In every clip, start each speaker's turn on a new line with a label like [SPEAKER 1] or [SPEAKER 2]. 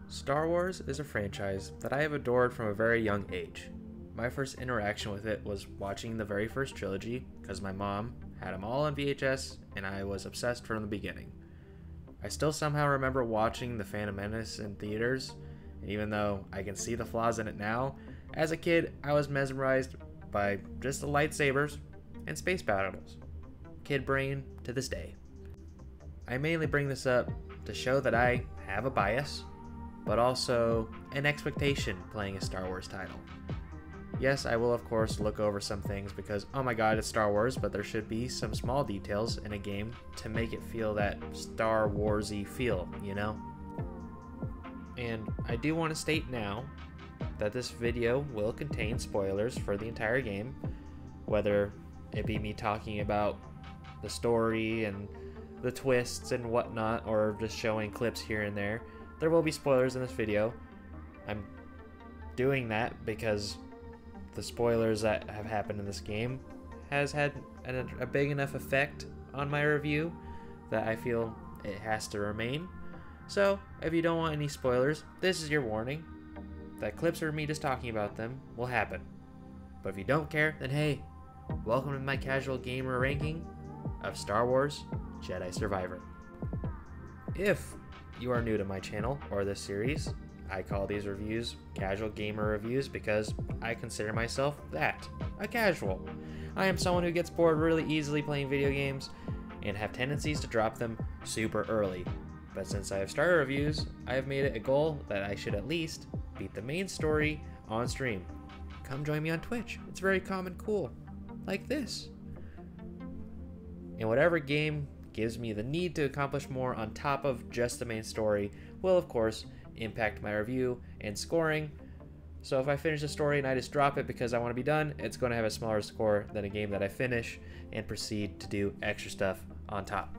[SPEAKER 1] Star Wars is a franchise that I have adored from a very young age. My first interaction with it was watching the very first trilogy because my mom had them all on VHS and I was obsessed from the beginning. I still somehow remember watching The Phantom Menace in theaters, and even though I can see the flaws in it now, as a kid I was mesmerized by just the lightsabers and space battles. Kid brain to this day. I mainly bring this up to show that I have a bias, but also an expectation playing a Star Wars title. Yes, I will of course look over some things because, oh my god, it's Star Wars, but there should be some small details in a game to make it feel that Star Wars-y feel, you know? And I do want to state now that this video will contain spoilers for the entire game, whether it be me talking about the story and the twists and whatnot, or just showing clips here and there. There will be spoilers in this video. I'm doing that because the spoilers that have happened in this game has had a big enough effect on my review that I feel it has to remain. So if you don't want any spoilers, this is your warning that clips of me just talking about them will happen. But if you don't care, then hey, welcome to my casual gamer ranking of Star Wars Jedi Survivor. If you are new to my channel or this series, I call these reviews casual gamer reviews because I consider myself that, a casual. I am someone who gets bored really easily playing video games and have tendencies to drop them super early. But since I have started reviews, I have made it a goal that I should at least beat the main story on stream. Come join me on Twitch. It's very calm and cool, like this. And whatever game gives me the need to accomplish more on top of just the main story will of course impact my review and scoring. So if I finish the story and I just drop it because I want to be done, it's going to have a smaller score than a game that I finish and proceed to do extra stuff on top.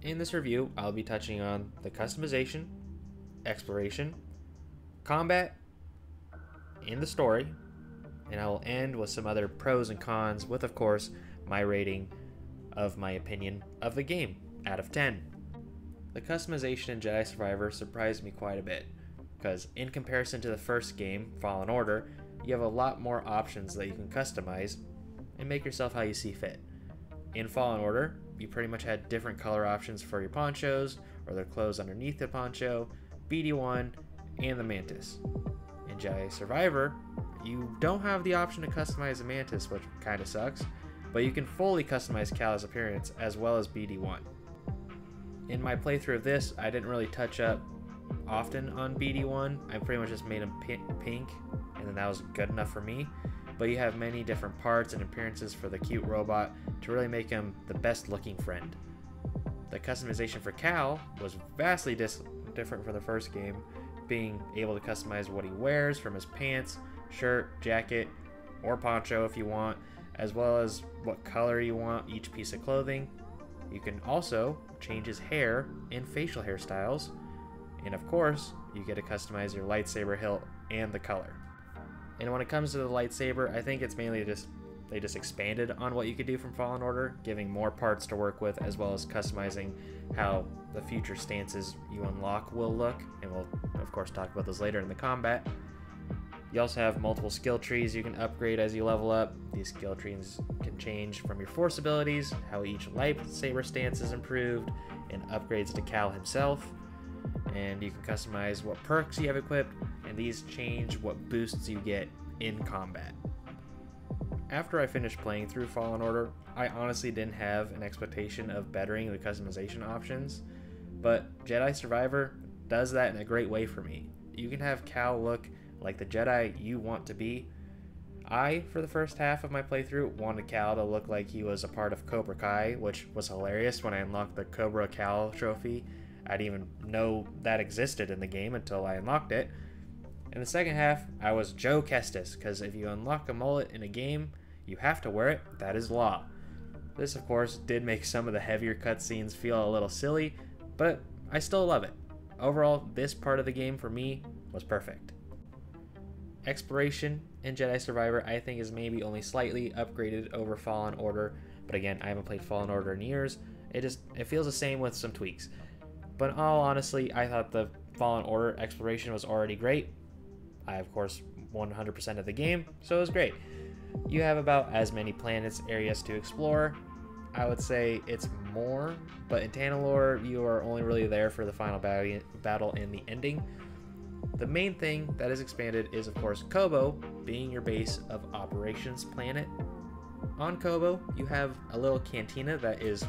[SPEAKER 1] In this review, I'll be touching on the customization, exploration, combat, and the story, and I will end with some other pros and cons with of course my rating of my opinion of the game out of 10. The customization in Jedi Survivor surprised me quite a bit, because in comparison to the first game, Fallen Order, you have a lot more options that you can customize and make yourself how you see fit. In Fallen Order, you pretty much had different color options for your ponchos, or the clothes underneath the poncho, BD1, and the Mantis. In Jedi Survivor, you don't have the option to customize the Mantis, which kinda sucks, but you can fully customize Callous' appearance as well as BD1. In my playthrough of this, I didn't really touch up often on BD1. I pretty much just made him pink, and then that was good enough for me. But you have many different parts and appearances for the cute robot to really make him the best looking friend. The customization for Cal was vastly different from the first game, being able to customize what he wears from his pants, shirt, jacket, or poncho if you want, as well as what color you want each piece of clothing. You can also change his hair and facial hairstyles, and of course you get to customize your lightsaber hilt and the color. And when it comes to the lightsaber, I think it's mainly they just expanded on what you could do from Fallen Order, giving more parts to work with as well as customizing how the future stances you unlock will look, and we'll of course talk about those later in the combat. You also have multiple skill trees you can upgrade as you level up. These skill trees can change from your force abilities, how each lightsaber stance is improved, and upgrades to Cal himself. And you can customize what perks you have equipped, and these change what boosts you get in combat. After I finished playing through Fallen Order, I honestly didn't have an expectation of bettering the customization options, but Jedi Survivor does that in a great way for me. You can have Cal look like the Jedi you want to be. I, for the first half of my playthrough, wanted Cal to look like he was a part of Cobra Kai, which was hilarious when I unlocked the Cobra Cal trophy. I didn't even know that existed in the game until I unlocked it. In the second half, I was Joe Kestis, because if you unlock a mullet in a game, you have to wear it. That is law. This, of course, did make some of the heavier cutscenes feel a little silly, but I still love it. Overall, this part of the game for me was perfect. Exploration in Jedi Survivor I think is maybe only slightly upgraded over Fallen Order, but again, I haven't played Fallen Order in years. It feels the same with some tweaks. But in all honesty, I thought the Fallen Order exploration was already great. I, of course, 100% of the game, so it was great. You have about as many planets, areas to explore. I would say it's more, but in Tanalorr, you are only really there for the final battle and the ending. The main thing that is expanded is, of course, Koboh being your base of operations planet. On Koboh, you have a little cantina that is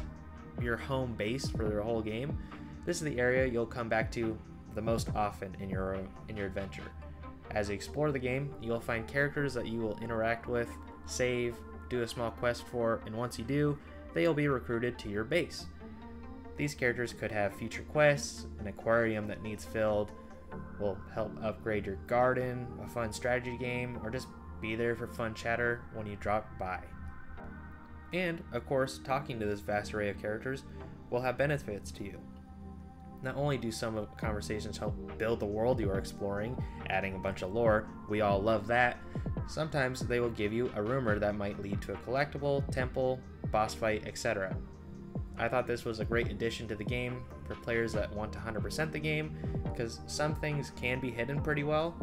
[SPEAKER 1] your home base for the whole game. This is the area you'll come back to the most often in your adventure. As you explore the game, you'll find characters that you will interact with, save, do a small quest for, and once you do, they'll be recruited to your base. These characters could have future quests, an aquarium that needs filled, will help upgrade your garden, a fun strategy game, or just be there for fun chatter when you drop by. And, of course, talking to this vast array of characters will have benefits to you. Not only do some of the conversations help build the world you are exploring, adding a bunch of lore, we all love that, sometimes they will give you a rumor that might lead to a collectible, temple, boss fight, etc. I thought this was a great addition to the game for players that want to 100% the game, because some things can be hidden pretty well.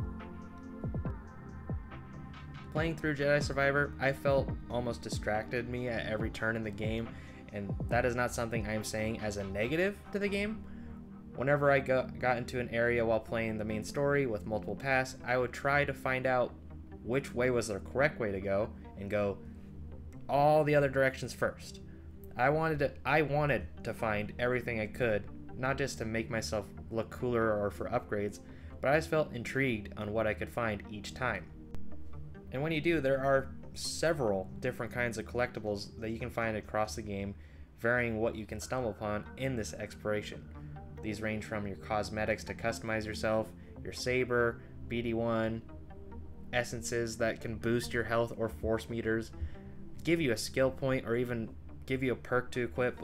[SPEAKER 1] Playing through Jedi Survivor, I felt almost distracted me at every turn in the game, and that is not something I am saying as a negative to the game. Whenever I got into an area while playing the main story with multiple paths, I would try to find out which way was the correct way to go and go all the other directions first. I wanted to find everything I could, not just to make myself look cooler or for upgrades, but I just felt intrigued on what I could find each time. And when you do, there are several different kinds of collectibles that you can find across the game, varying what you can stumble upon in this exploration. These range from your cosmetics to customize yourself, your saber, BD1, essences that can boost your health or force meters, give you a skill point, or even give you a perk to equip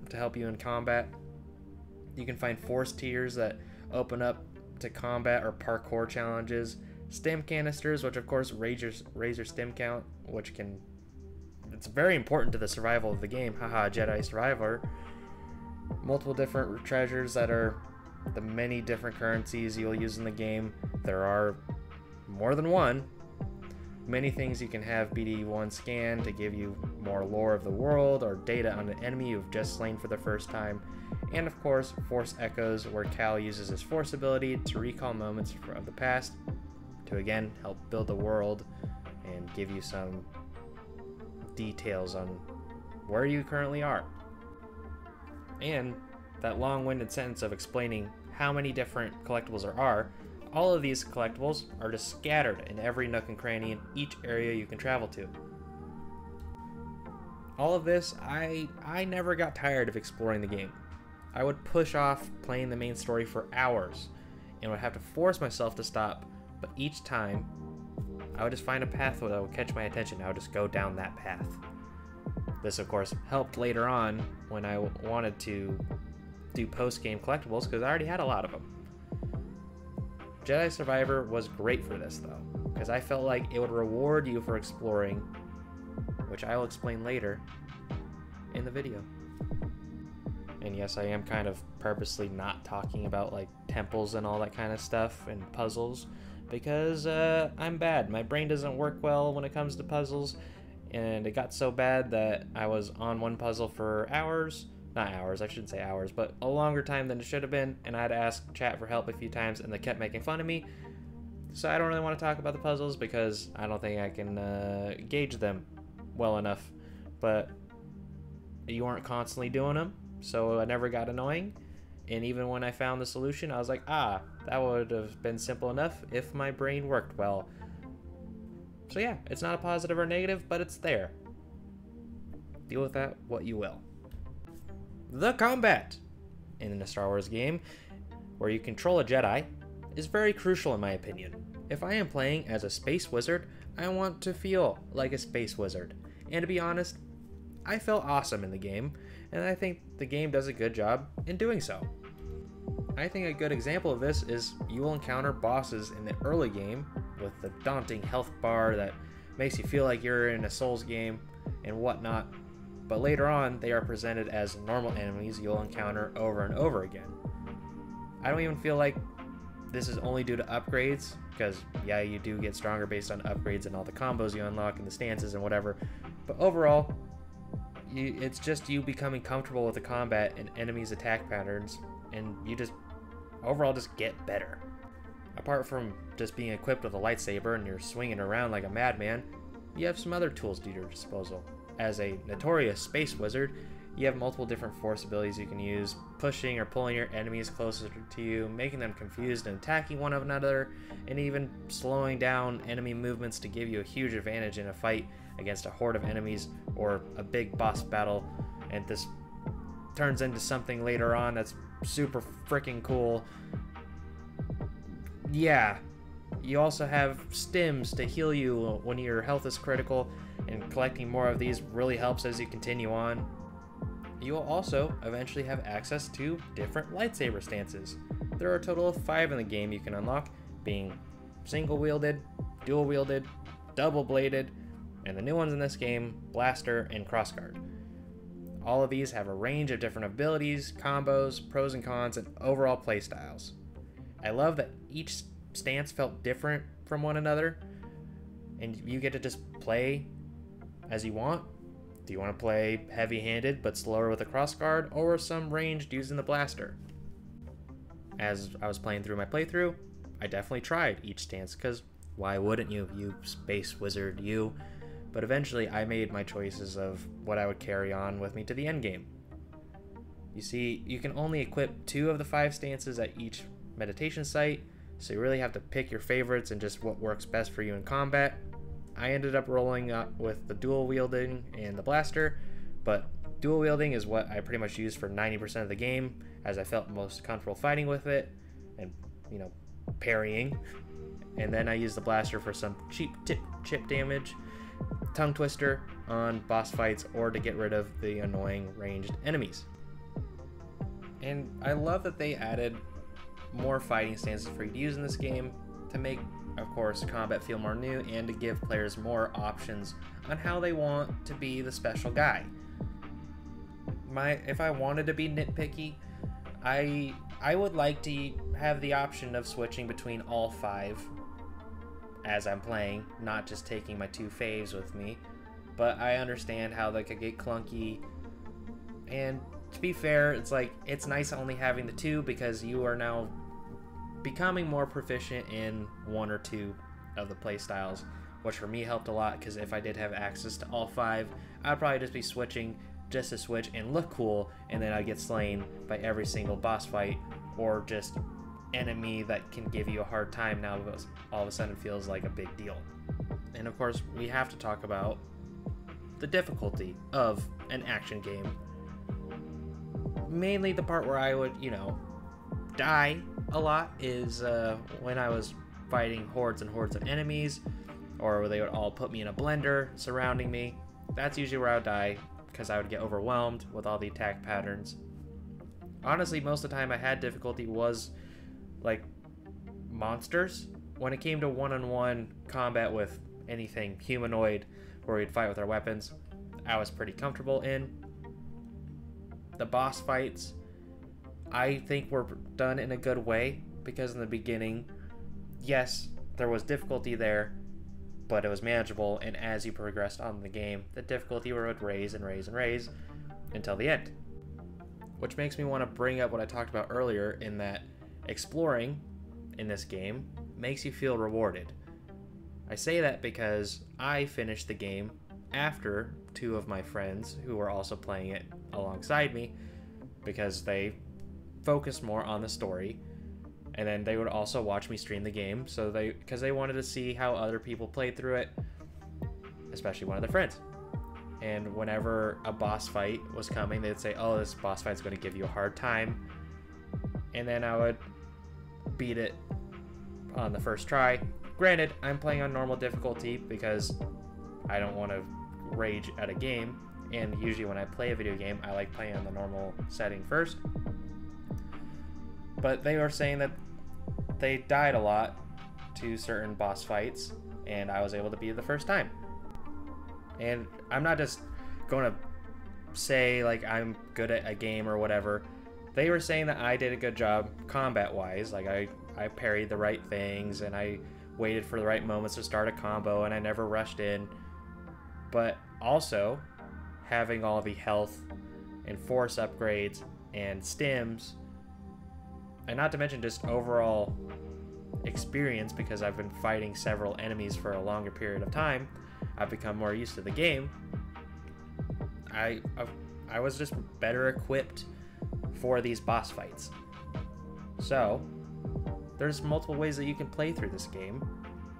[SPEAKER 1] to help you in combat. You can find force tiers that open up to combat or parkour challenges, stim canisters, which of course raise your stim count, it's very important to the survival of the game, haha, Jedi Survivor. Multiple different treasures that are the many different currencies you'll use in the game. There are more than one. Many things you can have BD1 scan to give you more lore of the world or data on an enemy you've just slain for the first time. And of course, Force Echoes, where Cal uses his Force ability to recall moments of the past to again help build the world and give you some details on where you currently are. And that long-winded sentence of explaining how many different collectibles there are, all of these collectibles are just scattered in every nook and cranny in each area you can travel to. All of this, I never got tired of exploring the game. I would push off playing the main story for hours and would have to force myself to stop, but each time I would just find a path that would catch my attention. I would just go down that path. This, of course, helped later on when I wanted to do post-game collectibles, because I already had a lot of them. Jedi Survivor was great for this, though, because I felt like it would reward you for exploring, which I will explain later in the video. And yes, I am kind of purposely not talking about like temples and all that kind of stuff and puzzles, because I'm bad. My brain doesn't work well when it comes to puzzles. And it got so bad that I was on one puzzle for hours, not hours, I shouldn't say hours, but a longer time than it should have been, and I had to ask chat for help a few times, and they kept making fun of me. So I don't really want to talk about the puzzles because I don't think I can gauge them well enough. But you weren't constantly doing them, so I never got annoying. And even when I found the solution, I was like, that would have been simple enough if my brain worked well. So yeah, it's not a positive or negative, but it's there. Deal with that what you will. The combat in a Star Wars game where you control a Jedi is very crucial in my opinion. If I am playing as a space wizard, I want to feel like a space wizard. And to be honest, I felt awesome in the game, and I think the game does a good job in doing so. I think a good example of this is you will encounter bosses in the early game with the daunting health bar that makes you feel like you're in a Souls game and whatnot, but later on they are presented as normal enemies you'll encounter over and over again. I don't even feel like this is only due to upgrades, because yeah, you do get stronger based on upgrades and all the combos you unlock and the stances and whatever, but overall, it's just you becoming comfortable with the combat and enemies' attack patterns, and you just overall just get better. Apart from just being equipped with a lightsaber and you're swinging around like a madman, you have some other tools at your disposal. As a notorious space wizard, you have multiple different force abilities you can use, pushing or pulling your enemies closer to you, making them confused and attacking one another, and even slowing down enemy movements to give you a huge advantage in a fight against a horde of enemies or a big boss battle. And this turns into something later on that's super freaking cool. Yeah, you also have stims to heal you when your health is critical, and collecting more of these really helps as you continue on. You will also eventually have access to different lightsaber stances. There are a total of 5 in the game you can unlock, being single-wielded, dual-wielded, double-bladed, and the new ones in this game, blaster and crossguard. All of these have a range of different abilities, combos, pros and cons, and overall playstyles. I love that each stance felt different from one another, and you get to just play as you want. Do you want to play heavy-handed but slower with a crossguard, or some ranged using the blaster? As I was playing through my playthrough, I definitely tried each stance, because why wouldn't you, you space wizard, you? But eventually I made my choices of what I would carry on with me to the end game. You see, you can only equip 2 of the 5 stances at each meditation site, so you really have to pick your favorites and just what works best for you in combat. I ended up rolling up with the dual wielding and the blaster, but dual wielding is what I pretty much used for 90% of the game, as I felt most comfortable fighting with it and, you know, parrying. And then I used the blaster for some cheap chip damage, tongue twister on boss fights, or to get rid of the annoying ranged enemies. And I love that they added more fighting stances for you to use in this game to make, of course, combat feel more new, and to give players more options on how they want to be the special guy. If I wanted to be nitpicky, I would like to have the option of switching between all 5 as I'm playing, not just taking my 2 faves with me. But I understand how they could get clunky, and to be fair, it's like, it's nice only having the 2, because you are now becoming more proficient in 1 or 2 of the playstyles, which for me helped a lot, because if I did have access to all 5, I'd probably just be switching just to switch and look cool, and then I'd get slain by every single boss fight, or just enemy that can give you a hard time now, because all of a sudden it feels like a big deal. And of course, we have to talk about the difficulty of an action game. Mainly the part where I would, you know, die a lot is when I was fighting hordes and hordes of enemies, or where they would all put me in a blender surrounding me. That's usually where I would die, because I would get overwhelmed with all the attack patterns. Honestly, most of the time I had difficulty was like monsters. When it came to one-on-one combat with anything humanoid where we'd fight with our weapons, I was pretty comfortable in. The boss fights, I think, were done in a good way, because in the beginning, yes, there was difficulty there, but it was manageable, and as you progressed on the game, the difficulty would raise and raise and raise until the end. Which makes me want to bring up what I talked about earlier, in that exploring in this game makes you feel rewarded. I say that because I finished the game after 2 of my friends who were also playing it alongside me, because they focused more on the story, and then they would also watch me stream the game, so because they wanted to see how other people played through it, especially one of their friends. And whenever a boss fight was coming, they'd say, oh, this boss fight's going to give you a hard time, and then I would beat it on the first try. Granted, I'm playing on normal difficulty because I don't want to rage at a game, and usually when I play a video game, I like playing on the normal setting first. But they were saying that they died a lot to certain boss fights, and I was able to beat it the first time. And I'm not just going to say like I'm good at a game or whatever. they were saying that I did a good job combat-wise. Like, I parried the right things, and I waited for the right moments to start a combo, and I never rushed in. But also, having all the health and force upgrades and stims, and not to mention just overall experience, because I've been fighting several enemies for a longer period of time, I've become more used to the game. I was just better equipped for these boss fights. So there's multiple ways that you can play through this game,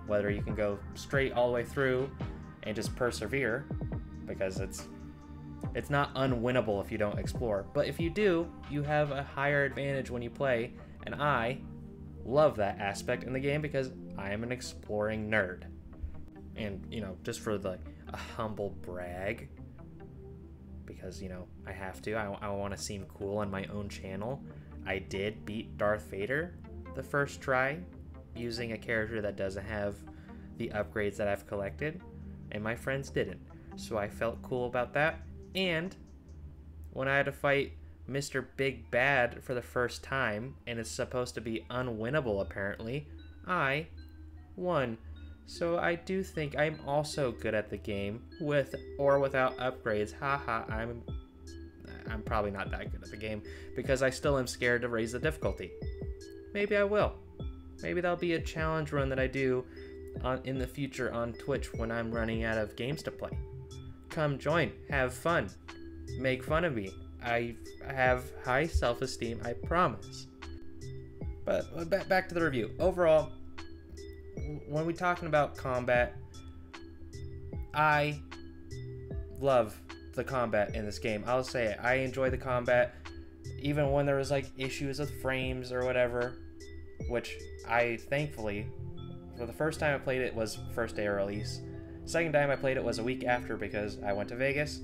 [SPEAKER 1] whether you can go straight all the way through and just persevere, because it's not unwinnable if you don't explore. But if you do, you have a higher advantage when you play, and I love that aspect in the game because I am an exploring nerd. And, you know, just for a humble brag, because, you know, I have to, I want to seem cool on my own channel, I did beat Darth Vader the first try using a character that doesn't have the upgrades that I've collected, and my friends didn't. So I felt cool about that. And when I had to fight Mr. Big Bad for the first time, and it's supposed to be unwinnable apparently, I won. So I do think I'm also good at the game, with or without upgrades. Haha, I'm probably not that good at the game, because I still am scared to raise the difficulty. Maybe I will. Maybe that'll be a challenge run that I do in the future on Twitch when I'm running out of games to play. Come join, have fun, make fun of me. I have high self-esteem, I promise. But back to the review. Overall, when we're talking about combat, I love the combat in this game. I'll say it. I enjoy the combat, even when there was like issues with frames or whatever, which I thankfully, for the first time I played it was first day of release. Second time I played it was a week after, because I went to Vegas.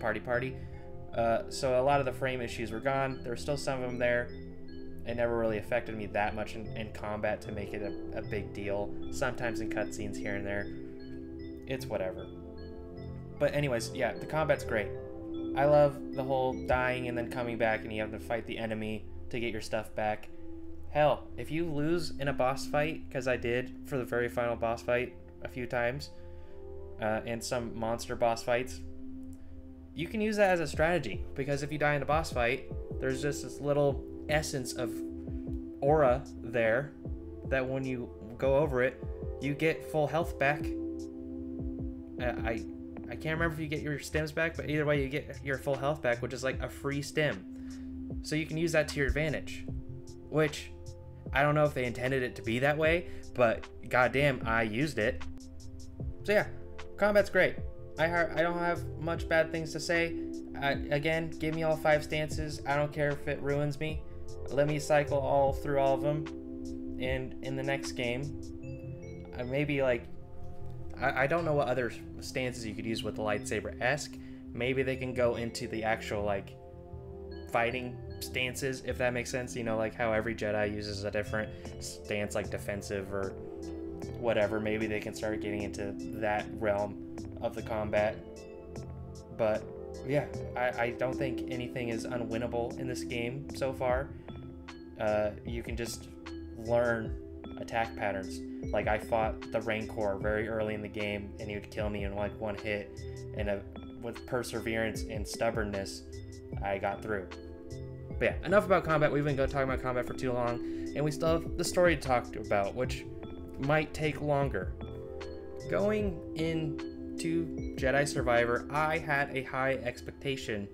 [SPEAKER 1] Party. So a lot of the frame issues were gone. There were still some of them there. It never really affected me that much in combat to make it a big deal. Sometimes in cutscenes here and there. It's whatever. But anyways, yeah, the combat's great. I love the whole dying and then coming back and you have to fight the enemy to get your stuff back. Hell, if you lose in a boss fight, because I did for the very final boss fight a few times, and some monster boss fights, you can use that as a strategy, because if you die in a boss fight, there's just this little essence of aura there that when you go over it, you get full health back. I can't remember if you get your stims back, but either way you get your full health back, which is like a free stim. So you can use that to your advantage, which I don't know if they intended it to be that way, but goddamn, I used it. So yeah, combat's great. I don't have much bad things to say. Again, give me all 5 stances. I don't care if it ruins me. Let me cycle all through all of them. And in the next game, maybe like, I don't know what other stances you could use with the lightsaber-esque. Maybe they can go into the actual like fighting stances, if that makes sense. You know, like how every Jedi uses a different stance, like defensive or whatever. Maybe they can start getting into that realm of the combat. But yeah, I don't think anything is unwinnable in this game so far. You can just learn attack patterns. Like I fought the Rancor very early in the game and he would kill me in like one hit, and with perseverance and stubbornness I got through. But yeah, enough about combat. We've been talking about combat for too long, and we still have the story to talk about, which might take longer. Going into Jedi Survivor, I had a high expectation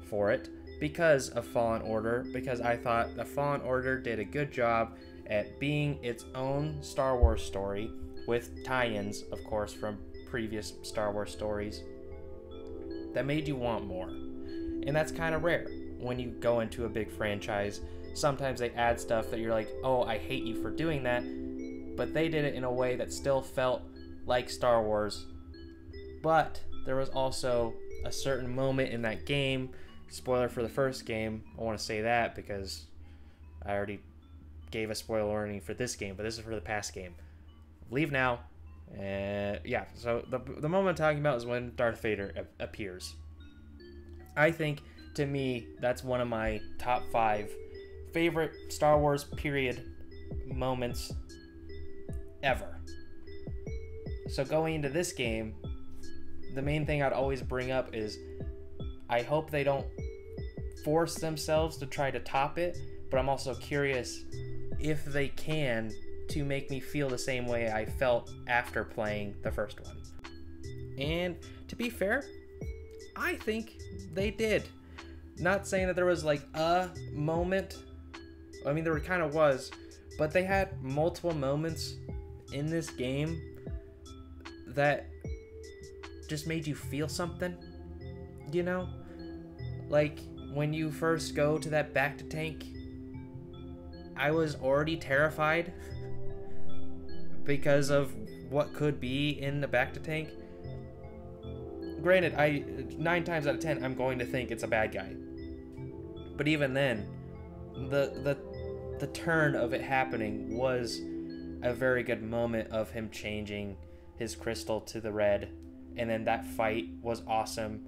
[SPEAKER 1] for it because of Fallen Order, because I thought the Fallen Order did a good job at being its own Star Wars story, with tie-ins, of course, from previous Star Wars stories that made you want more. And that's kind of rare when you go into a big franchise. Sometimes they add stuff that you're like, oh, I hate you for doing that, but they did it in a way that still felt like Star Wars. But there was also a certain moment in that game, spoiler for the first game, I want to say that because I already gave a spoiler warning for this game, but this is for the past game. Leave now. Yeah, so the moment I'm talking about is when Darth Vader appears. I think to me, that's one of my top 5 favorite Star Wars period moments ever. So going into this game, the main thing I'd always bring up is I hope they don't force themselves to try to top it, but I'm also curious if they can to make me feel the same way I felt after playing the first one. And to be fair, I think they did. Not saying that there was like a moment. I mean, there kind of was, but they had multiple moments in this game that just made you feel something, you know? Like when you first go to that bacta tank, I was already terrified because of what could be in the bacta tank. Granted, 9 times out of 10, I'm going to think it's a bad guy. But even then, the turn of it happening was a very good moment of him changing his crystal to the red, and then that fight was awesome.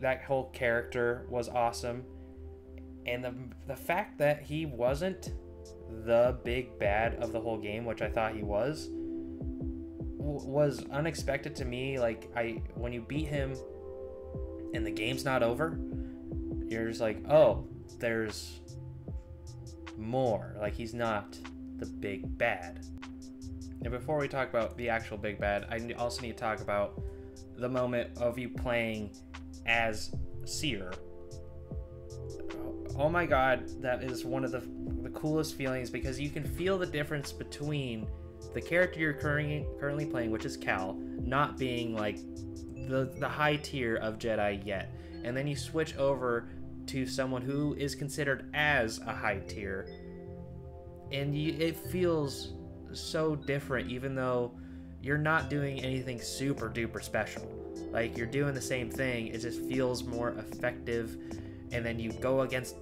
[SPEAKER 1] That whole character was awesome, and the fact that he wasn't the big bad of the whole game, which I thought he was unexpected to me. Like, when you beat him and the game's not over, you're just like, oh, there's more. Like, he's not the big bad. And before we talk about the actual big bad, I also need to talk about the moment of you playing as Seer. Oh my god, that is one of the coolest feelings, because you can feel the difference between the character you're currently playing, which is Cal, not being like the high tier of Jedi yet, and then you switch over to someone who is considered as a high tier, and it feels so different, even though you're not doing anything super duper special. Like, you're doing the same thing, it just feels more effective. And then you go against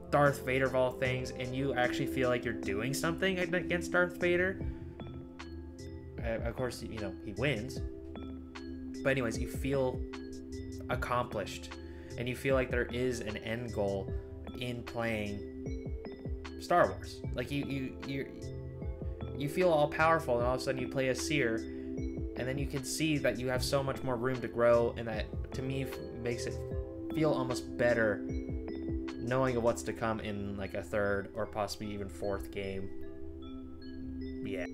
[SPEAKER 1] Darth Vader of all things, and you actually feel like you're doing something against Darth Vader. Of course, you know, he wins. But anyways, you feel accomplished, and you feel like there is an end goal in playing Star Wars. Like, you feel all powerful, and all of a sudden you play a Seer, and then you can see that you have so much more room to grow, and that, to me, makes it feel almost better knowing of what's to come in like a 3rd or possibly even 4th game. Yeah.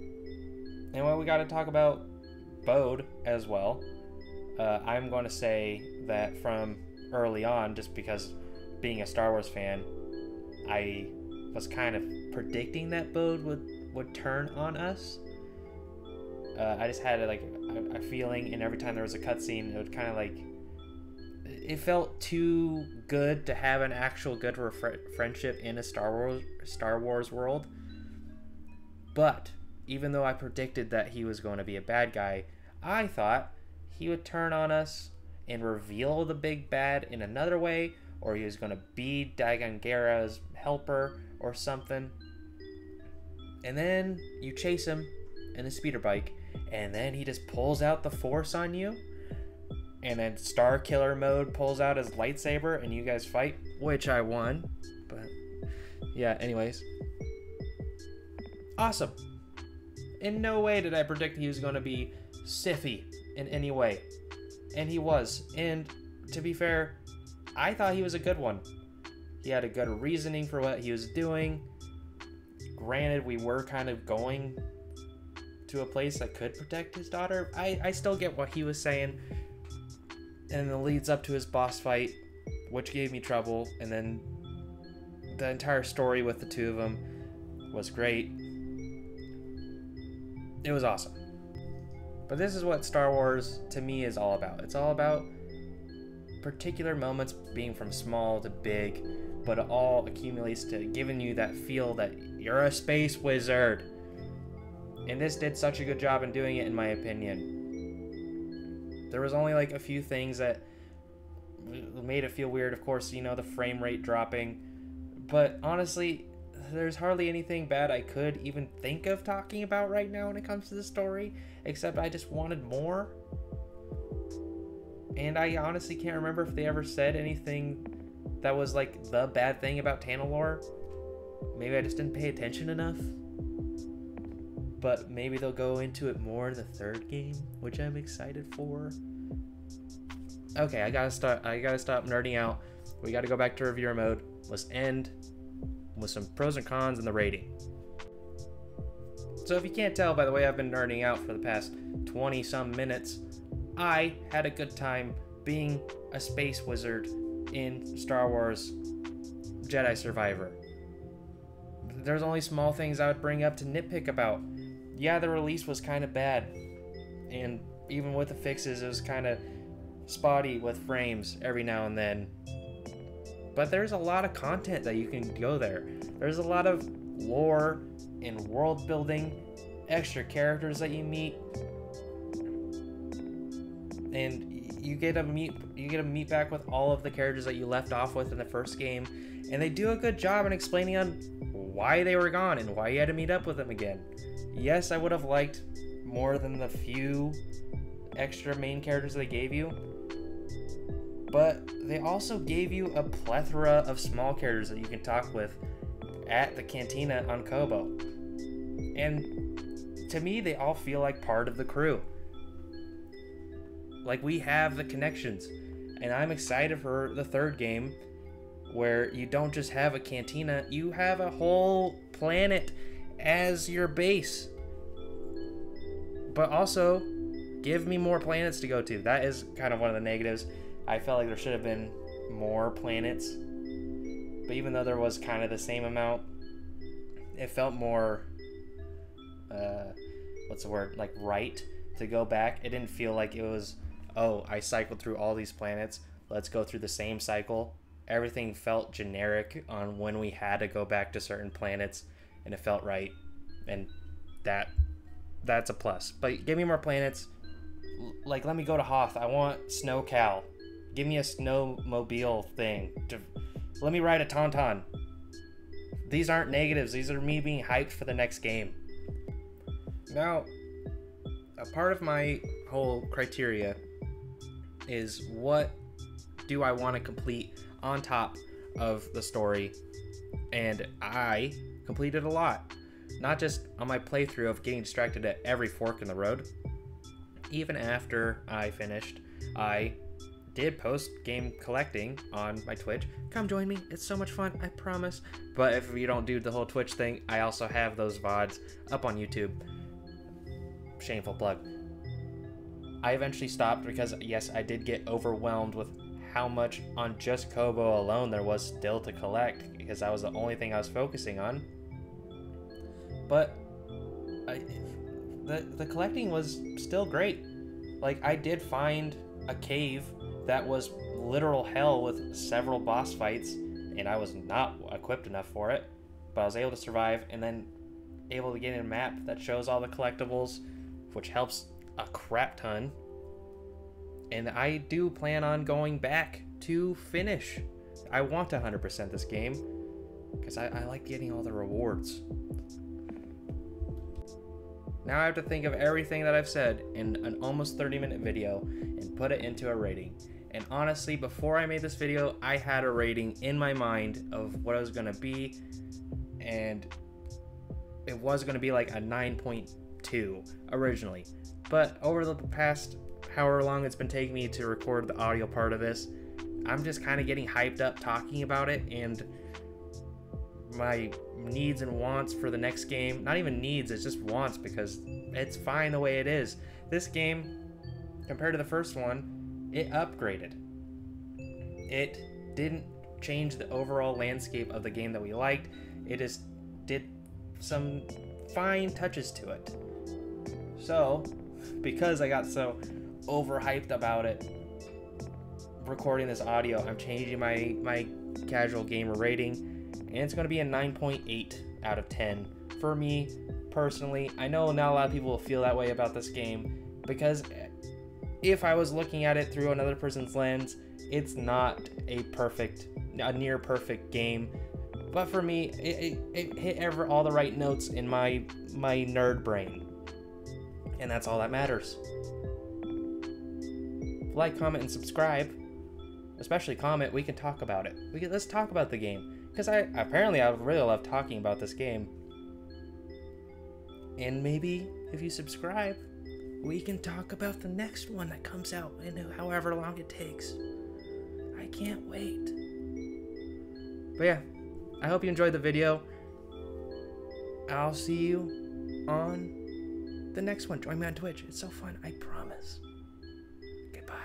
[SPEAKER 1] And well, we got to talk about Bode as well. I'm going to say that from early on, just because being a Star Wars fan, I was kind of predicting that Bode would turn on us. I just had a feeling, and every time there was a cutscene, it would kind of like, it felt too good to have an actual good friendship in a Star Wars world. But even though I predicted that he was going to be a bad guy, I thought he would turn on us and reveal the big bad in another way, or he was going to be Dagon Gera's helper or something. And then you chase him in a speeder bike, and then he just pulls out the Force on you. And then Star Killer mode pulls out his lightsaber, and you guys fight, which I won. But yeah, anyways. Awesome. In no way did I predict he was going to be Sithy in any way. And he was. And to be fair, I thought he was a good one. He had a good reasoning for what he was doing. Granted, we were kind of going to a place that could protect his daughter. I still get what he was saying. And it leads up to his boss fight, which gave me trouble. And then the entire story with the two of them was great. It was awesome. But this is what Star Wars, to me, is all about. It's all about particular moments being from small to big, but it all accumulates to giving you that feel that you're a space wizard. And this did such a good job in doing it, in my opinion. There was only like a few things that made it feel weird. Of course, you know, the frame rate dropping. But honestly, there's hardly anything bad I could even think of talking about right now when it comes to the story, except I just wanted more. And I honestly can't remember if they ever said anything that was like the bad thing about Tanalorr. Maybe I just didn't pay attention enough. But maybe they'll go into it more in the third game, which I'm excited for. Okay, I gotta stop nerding out. We gotta go back to reviewer mode. Let's end with some pros and cons and the rating. So if you can't tell by the way I've been nerding out for the past 20 some minutes, I had a good time being a space wizard in Star Wars Jedi Survivor. There's only small things I would bring up to nitpick about. Yeah, the release was kind of bad, and even with the fixes, it was kind of spotty with frames every now and then. But there's a lot of content that you can go there. There's a lot of lore and world building, extra characters that you meet, and you get to meet back with all of the characters that you left off with in the first game, and they do a good job in explaining on why they were gone and why you had to meet up with them again. Yes, I would have liked more than the few extra main characters they gave you, but they also gave you a plethora of small characters that you can talk with at the cantina on Kobo. And to me, they all feel like part of the crew. Like, we have the connections, and I'm excited for the third game where you don't just have a cantina, you have a whole planet as your base. But also, give me more planets to go to. That is kind of one of the negatives. I felt like there should have been more planets. But even though there was kind of the same amount, it felt more, like right to go back. It didn't feel like it was, oh, I cycled through all these planets, let's go through the same cycle. Everything felt generic on when we had to go back to certain planets, and it felt right, and that's a plus. But give me more planets. Like, let me go to Hoth. I want SnowCal. Give me a snowmobile thing. Let me ride a Tauntaun. These aren't negatives. These are me being hyped for the next game. Now, a part of my whole criteria is what do I want to complete on top of the story, and I completed a lot. Not just on my playthrough of getting distracted at every fork in the road. Even after I finished, I did post game collecting on my Twitch. Come join me, it's so much fun, I promise. But if you don't do the whole Twitch thing, I also have those VODs up on YouTube. Shameful plug. I eventually stopped because, yes, I did get overwhelmed with how much on just Kobo alone there was still to collect, because that was the only thing I was focusing on. But the collecting was still great. Like, I did find a cave that was literal hell with several boss fights, and I was not equipped enough for it, but I was able to survive, and then able to get in a map that shows all the collectibles, which helps a crap ton. And I do plan on going back to finish. I want to 100% this game because I like getting all the rewards. Now I have to think of everything that I've said in an almost 30-minute video and put it into a rating. And honestly, before I made this video, I had a rating in my mind of what it was going to be, and it was going to be like a 9.2 originally. But over the past however long it's been taking me to record the audio part of this, I'm just kind of getting hyped up talking about it, and my needs and wants for the next game, not even needs, it's just wants, because it's fine the way it is. This game, compared to the first one, it upgraded. It didn't change the overall landscape of the game that we liked. It just did some fine touches to it. So, because I got so overhyped about it, recording this audio, I'm changing my casual gamer rating, and it's going to be a 9.8 out of 10 for me personally. I know not a lot of people will feel that way about this game, because if I was looking at it through another person's lens, it's not a near perfect game. But for me, it hit all the right notes in my nerd brain, and that's all that matters. like, comment, and subscribe. Especially comment. We can talk about it. Let's talk about the game, because I really love talking about this game. And maybe if you subscribe, we can talk about the next one that comes out in however long it takes. I can't wait. But yeah, I hope you enjoyed the video. I'll see you on the next one. Join me on Twitch. It's so fun, I promise. Goodbye.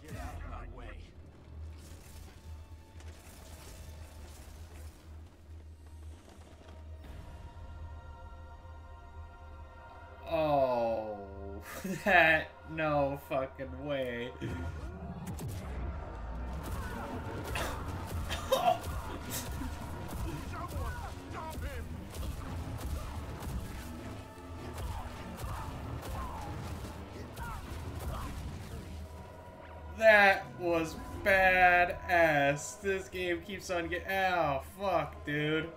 [SPEAKER 2] Get out of my way.
[SPEAKER 1] Oh, that no fucking way.
[SPEAKER 2] Someone stop him!
[SPEAKER 1] That was badass. This game keeps on getting. Oh, fuck, dude.